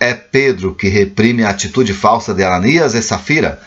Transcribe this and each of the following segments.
É Pedro que reprime a atitude falsa de Ananias e Safira.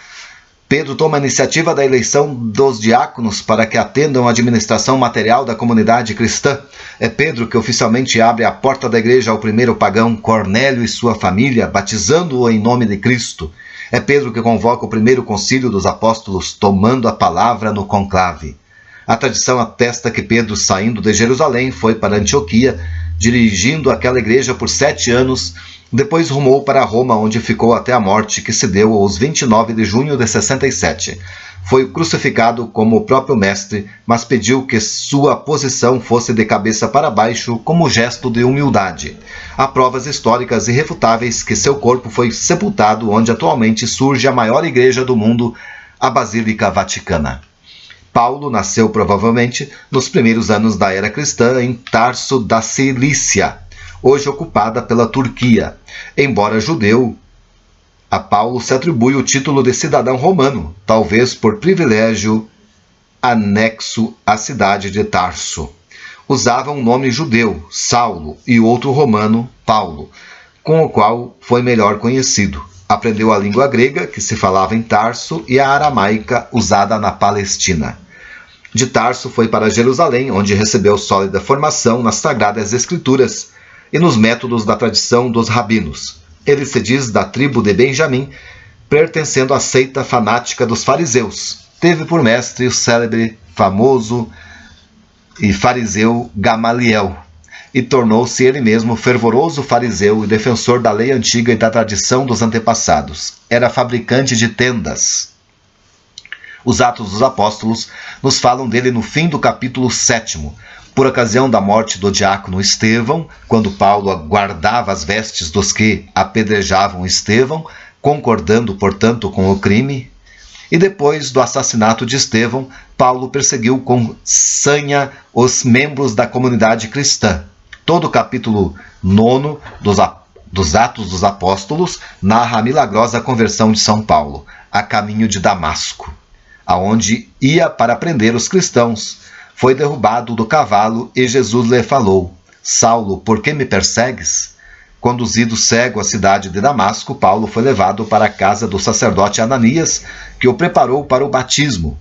Pedro toma a iniciativa da eleição dos diáconos para que atendam à administração material da comunidade cristã. É Pedro que oficialmente abre a porta da igreja ao primeiro pagão Cornélio e sua família, batizando-o em nome de Cristo. É Pedro que convoca o primeiro concílio dos apóstolos, tomando a palavra no conclave. A tradição atesta que Pedro, saindo de Jerusalém, foi para Antioquia, dirigindo aquela igreja por 7 anos, depois rumou para Roma, onde ficou até a morte, que se deu aos 29 de junho de 67. Foi crucificado como o próprio mestre, mas pediu que sua posição fosse de cabeça para baixo, como gesto de humildade. Há provas históricas irrefutáveis que seu corpo foi sepultado onde atualmente surge a maior igreja do mundo, a Basílica Vaticana. Paulo nasceu provavelmente nos primeiros anos da era cristã em Tarso da Cilícia, hoje ocupada pela Turquia. Embora judeu, a Paulo se atribui o título de cidadão romano, talvez por privilégio anexo à cidade de Tarso. Usava um nome judeu, Saulo, e outro romano, Paulo, com o qual foi melhor conhecido. Aprendeu a língua grega, que se falava em Tarso, e a aramaica, usada na Palestina. De Tarso foi para Jerusalém, onde recebeu sólida formação nas Sagradas Escrituras e nos métodos da tradição dos rabinos. Ele se diz da tribo de Benjamim, pertencendo à seita fanática dos fariseus. Teve por mestre o célebre, famoso e fariseu Gamaliel, e tornou-se ele mesmo fervoroso fariseu e defensor da lei antiga e da tradição dos antepassados. Era fabricante de tendas. Os Atos dos Apóstolos nos falam dele no fim do capítulo 7, por ocasião da morte do diácono Estevão, quando Paulo guardava as vestes dos que apedrejavam Estevão, concordando, portanto, com o crime. E depois do assassinato de Estevão, Paulo perseguiu com sanha os membros da comunidade cristã. Todo o capítulo 9 dos Atos dos Apóstolos narra a milagrosa conversão de São Paulo, a caminho de Damasco, aonde ia para prender os cristãos. Foi derrubado do cavalo e Jesus lhe falou: Saulo, por que me persegues? Conduzido cego à cidade de Damasco, Paulo foi levado para a casa do sacerdote Ananias, que o preparou para o batismo.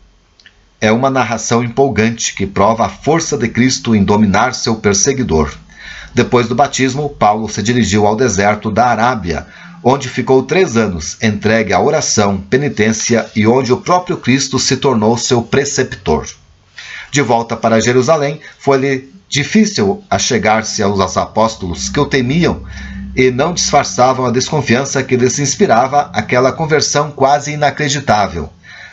É uma narração empolgante que prova a força de Cristo em dominar seu perseguidor. Depois do batismo, Paulo se dirigiu ao deserto da Arábia, onde ficou 3 anos, entregue à oração, penitência e onde o próprio Cristo se tornou seu preceptor. De volta para Jerusalém, foi-lhe difícil achegar-se aos apóstolos que o temiam e não disfarçavam a desconfiança que lhes inspirava aquela conversão quase inacreditável.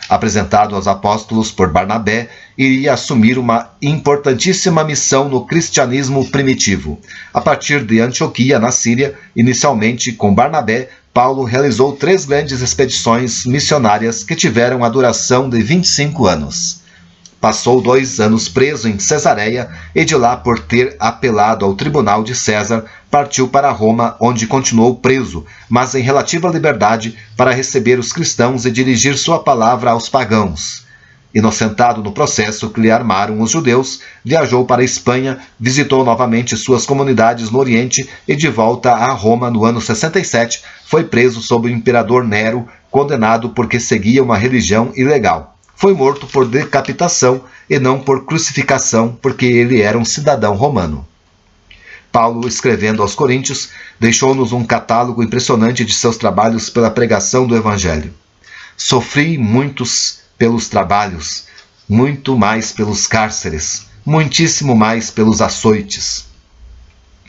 Apresentado aos apóstolos por Barnabé, iria assumir uma importantíssima missão no cristianismo primitivo. A partir de Antioquia, na Síria, inicialmente com Barnabé, Paulo realizou 3 grandes expedições missionárias que tiveram a duração de 25 anos. Passou 2 anos preso em Cesareia e de lá, por ter apelado ao tribunal de César, partiu para Roma, onde continuou preso, mas em relativa liberdade, para receber os cristãos e dirigir sua palavra aos pagãos. Inocentado no processo que lhe armaram os judeus, viajou para a Espanha, visitou novamente suas comunidades no Oriente e, de volta a Roma no ano 67, foi preso sob o imperador Nero, condenado porque seguia uma religião ilegal. Foi morto por decapitação e não por crucificação, porque ele era um cidadão romano. Paulo, escrevendo aos Coríntios, deixou-nos um catálogo impressionante de seus trabalhos pela pregação do Evangelho. Sofri muitos pelos trabalhos, muito mais pelos cárceres, muitíssimo mais pelos açoites.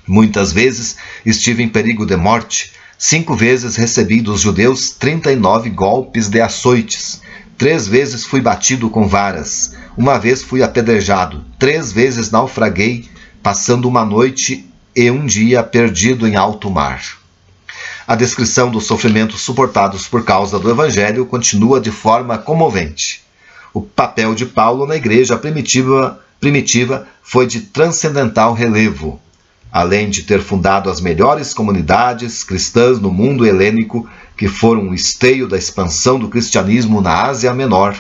Muitas vezes estive em perigo de morte. 5 vezes recebi dos judeus 39 golpes de açoites. 3 vezes fui batido com varas. 1 vez fui apedrejado. 3 vezes naufraguei, passando uma noite e um dia perdido em alto mar. A descrição dos sofrimentos suportados por causa do Evangelho continua de forma comovente. O papel de Paulo na igreja primitiva foi de transcendental relevo. Além de ter fundado as melhores comunidades cristãs no mundo helênico, que foram o esteio da expansão do cristianismo na Ásia Menor,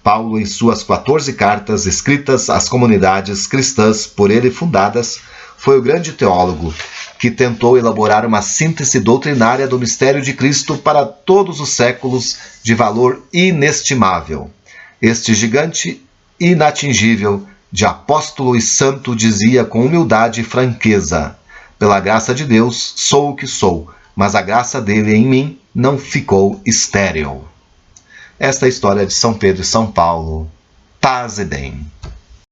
Paulo, em suas 14 cartas escritas às comunidades cristãs por ele fundadas, foi o grande teólogo que tentou elaborar uma síntese doutrinária do mistério de Cristo para todos os séculos de valor inestimável. Este gigante inatingível de apóstolo e santo dizia com humildade e franqueza: pela graça de Deus sou o que sou, mas a graça dele em mim não ficou estéril. Esta é a história de São Pedro e São Paulo. Paz e bem.